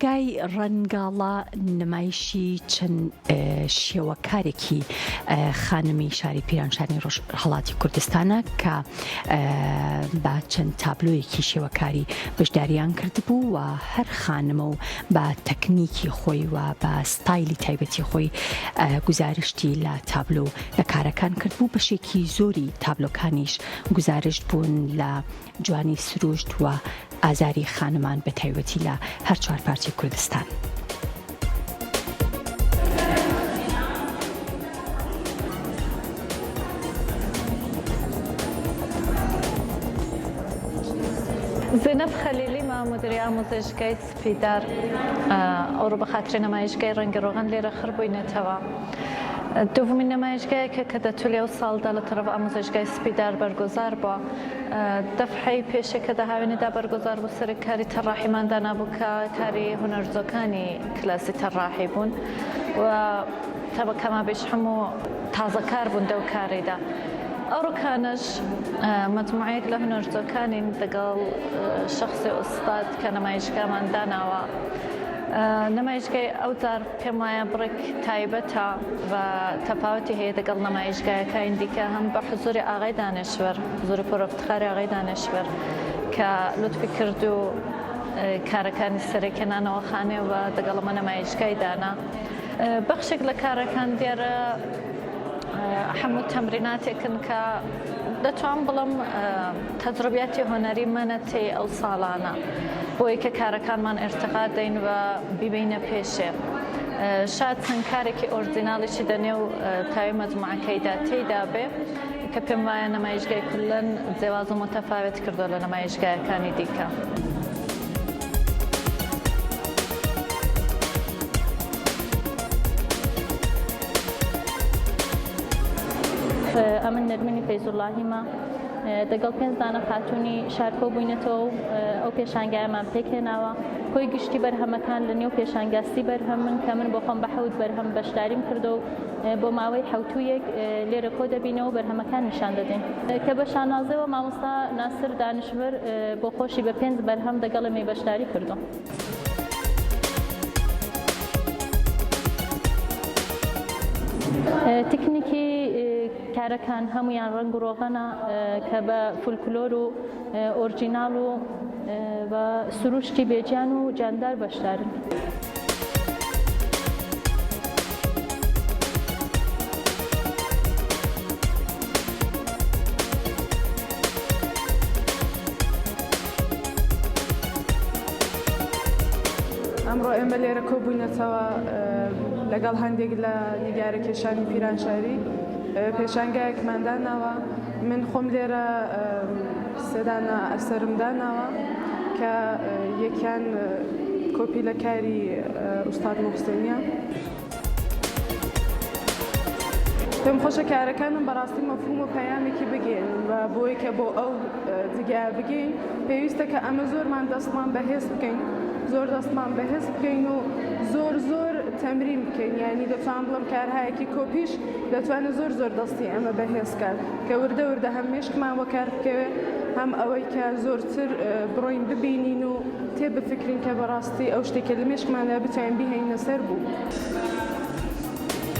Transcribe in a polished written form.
گای ڕەنگاڵە نمایشی چەند شێوەکارێکی خانمی شاری پیرانشاری هەڵاتی کوردستانە کە با چەند تابلۆیەکی شێوەکاری بەشداریان کردبوو و هەر خانمە و با تەکنیکی خۆی و بە ستایلی تایبەتی خۆی گزارشتی لە تابلۆ لە کارەکان کردبوو. بەشێکی زۆری تابلۆکانیش گزارشت بوون لە جوانی سروشت و ئازاری خانمان بە تایبەتی لە هەر چوار پارچەی کوردستان. زینب خەلیلی مامۆدیری ئامۆزشگای سپیدار ئەوڕۆ بە خاتری نمایشگای ڕەنگە ڕۆغان لێرە خڕ بووینەتەوە. دووەمین نمایشگایەکە کە دەتوێت ئەو ساڵدا لە تەرەف ئامۆزشگای سپیدار بەرگۆزار بووە. دەفعەی پێشێکە داهاوێنێدا بەرگۆزار بوو سەر کاری تەڕاحیماندا نابوو کە کاری هونەرزۆکانی کلاسی تەڕاحی بوون و کەمابێش هەموو تازەکار بوون دەو کارێدا. ئەوڕۆکانش مەجموعەیەک لە هونەرزۆکانین لەگەڵ شەخسی ئوستاد کە نمایشگامان داناوە. نمایشگای ئەو جار پێم وایە بڕێک تایبەتە و تەفاوەتی هەیە لەگەڵ نمایشگایەکان دیکە هەم بە حزوری ئاغای دانێشوەر، حزوری پۆرۆفتخاری ئاغای دانێشوەر کە لوتفی کرد و کارەکانی سەرکێنانەوە خانێ و لەگەڵ ئەمە نمایشگای دانا. بەخشێک لە کارەکان دیارە هەموو تەمریناتێکن کە دەتوان بڵم تەجروبیاتی هۆنەری منەتی ئەو ساڵانە بۆی کە کارەکانمان ئێرتقا دەین و بیبینە پێشێ. شاید چەند کارێکی ئۆرجیناڵیشی دەنێ و تاوی مەجموعەکەیدا تێیدا بێ کە پێم وایە نمایشگای کولەن جیاواز و متەفاوت کردووە لە نمایشگایەکانی دیکە. ئەمن نەرمینی فەیزوڵڵاهیمە دەگەڵ پێنج دانە خاتوونی شارکۆ بووینەتەوە و ئەو پێشانگایەمان پێکهێناوە. کۆی گشتی بەرهەمەکان لە نێو پێشانگاستی بەرهەم من کە من بۆ خۆم بە حەوت بەرهەم بەشداریم کردو و بۆ ماوەی حەوتوویەک لێرە کۆ دەبینەوە بەرهەمەکان نیشان دەدەین کە بە شانازەوە مامۆستا ناسر دانشور بۆ خۆشی بە پێنج بەرهەم دەگەڵ ئەمێ بەشداری کردو. تکنیکی کارەکان هەمویان ڕەنگ و ڕۆغەنە کە بە فولکلۆر و ئۆرجیناڵ و بە سروشتی بێجان و جاندار بەشدارن. ئەمڕۆ ئێمە لێرە کۆبووینەتەوە لەگەڵ هەندێک لە نیگارەکێشانی پیرانشاری پێشانگایەکمان داناوە. من خۆم لێرە سێدانە ئەسەرم داناوە کە یەکیان کۆپی لە کاری ئوستاد موحسینیە. پێم خۆشە کارەکانم بەڕاستی مەفهوم و پەیامێکی بگەین و بۆی کە بۆ ئەو جگە بگەین پێویستە کە ئەمە زۆرمان دەستمان بەهێز بکەین، زۆر دەستمان بەهێز بکەین و زۆر تەمرین بکەین. یعنی دەتوان بڵم کارهایەکی کۆپیش دەتوانێت زۆر دەستی ئەمە بەهێزکار کە وردە هەم مێشکمان بۆ کار بکەوێ هەم ئەوەی کە زۆرتر بڕۆین ببینین و تێ بفکرین کە بەڕاستی ئەو شتێکە لە مێشکماندا بتوانین بیهێنە سەر بوو.